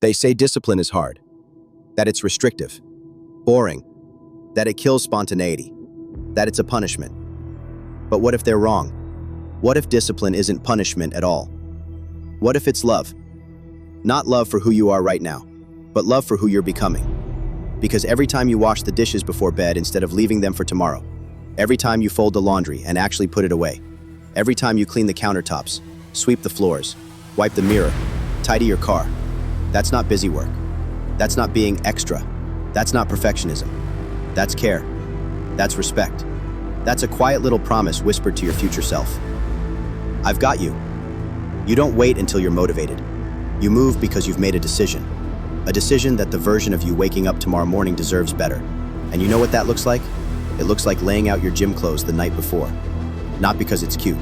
They say discipline is hard, that it's restrictive, boring, that it kills spontaneity, that it's a punishment. But what if they're wrong? What if discipline isn't punishment at all? What if it's love? Not love for who you are right now, but love for who you're becoming. Because every time you wash the dishes before bed instead of leaving them for tomorrow, every time you fold the laundry and actually put it away, every time you clean the countertops, sweep the floors, wipe the mirror, tidy your car, that's not busy work. That's not being extra. That's not perfectionism. That's care. That's respect. That's a quiet little promise whispered to your future self. I've got you. You don't wait until you're motivated. You move because you've made a decision that the version of you waking up tomorrow morning deserves better. And you know what that looks like? It looks like laying out your gym clothes the night before. Not because it's cute,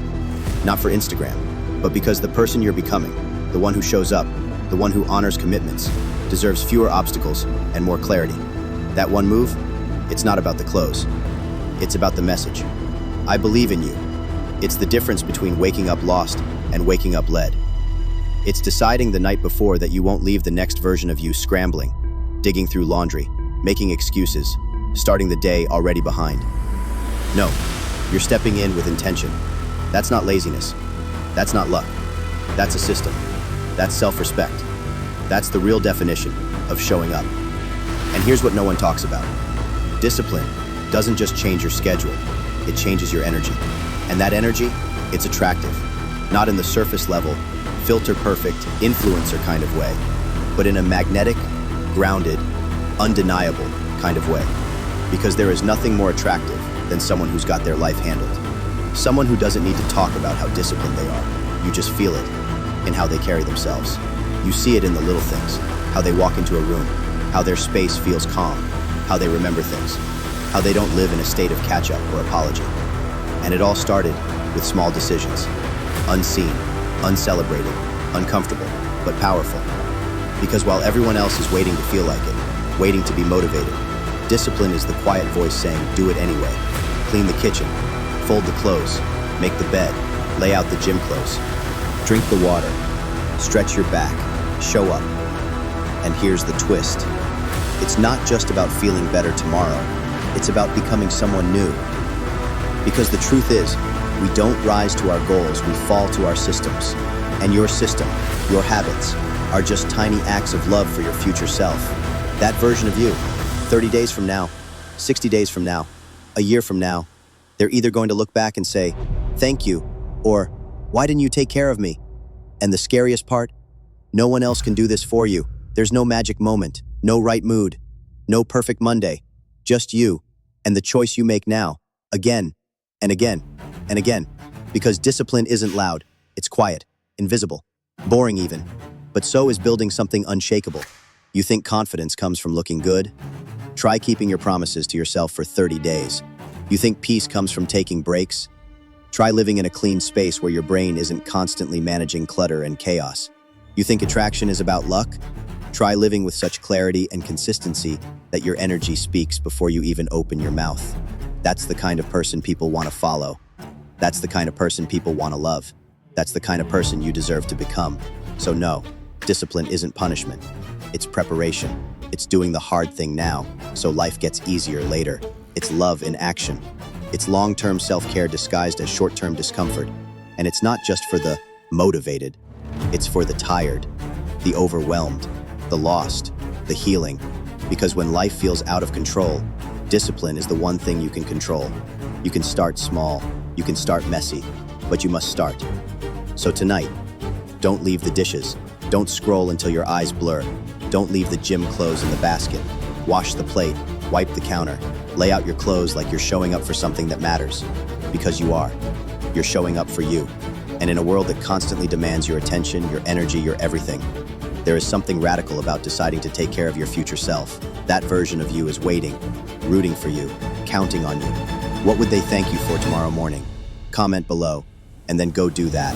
not for Instagram, but because the person you're becoming, the one who shows up, the one who honors commitments, deserves fewer obstacles and more clarity. That one move, it's not about the clothes. It's about the message. I believe in you. It's the difference between waking up lost and waking up led. It's deciding the night before that you won't leave the next version of you scrambling, digging through laundry, making excuses, starting the day already behind. No, you're stepping in with intention. That's not laziness. That's not luck. That's a system. That's self-respect. That's the real definition of showing up. And here's what no one talks about. Discipline doesn't just change your schedule, it changes your energy. And that energy, it's attractive. Not in the surface level, filter-perfect, influencer kind of way, but in a magnetic, grounded, undeniable kind of way. Because there is nothing more attractive than someone who's got their life handled. Someone who doesn't need to talk about how disciplined they are. You just feel it in how they carry themselves. You see it in the little things, how they walk into a room, how their space feels calm, how they remember things, how they don't live in a state of catch-up or apology. And it all started with small decisions, unseen, uncelebrated, uncomfortable, but powerful. Because while everyone else is waiting to feel like it, waiting to be motivated, discipline is the quiet voice saying, do it anyway. Clean the kitchen, fold the clothes, make the bed, lay out the gym clothes, drink the water, stretch your back, show up. And here's the twist. It's not just about feeling better tomorrow, it's about becoming someone new. Because the truth is, we don't rise to our goals, we fall to our systems. And your system, your habits, are just tiny acts of love for your future self. That version of you, 30 days from now, 60 days from now, a year from now, they're either going to look back and say, thank you, or why didn't you take care of me? And the scariest part, no one else can do this for you. There's no magic moment, no right mood, no perfect Monday, just you and the choice you make now, again and again and again. Because discipline isn't loud, it's quiet, invisible, boring even, but so is building something unshakable. You think confidence comes from looking good? Try keeping your promises to yourself for 30 days. You think peace comes from taking breaks? Try living in a clean space where your brain isn't constantly managing clutter and chaos. You think attraction is about luck? Try living with such clarity and consistency that your energy speaks before you even open your mouth. That's the kind of person people want to follow. That's the kind of person people want to love. That's the kind of person you deserve to become. So no, discipline isn't punishment. It's preparation. It's doing the hard thing now, so life gets easier later. It's love in action. It's long-term self-care disguised as short-term discomfort. And it's not just for the motivated. It's for the tired, the overwhelmed, the lost, the healing. Because when life feels out of control, discipline is the one thing you can control. You can start small, you can start messy, but you must start. So tonight, don't leave the dishes. Don't scroll until your eyes blur. Don't leave the gym clothes in the basket. Wash the plate, wipe the counter. Lay out your clothes like you're showing up for something that matters. Because you are. You're showing up for you. And in a world that constantly demands your attention, your energy, your everything, there is something radical about deciding to take care of your future self. That version of you is waiting, rooting for you, counting on you. What would they thank you for tomorrow morning? Comment below, and then go do that.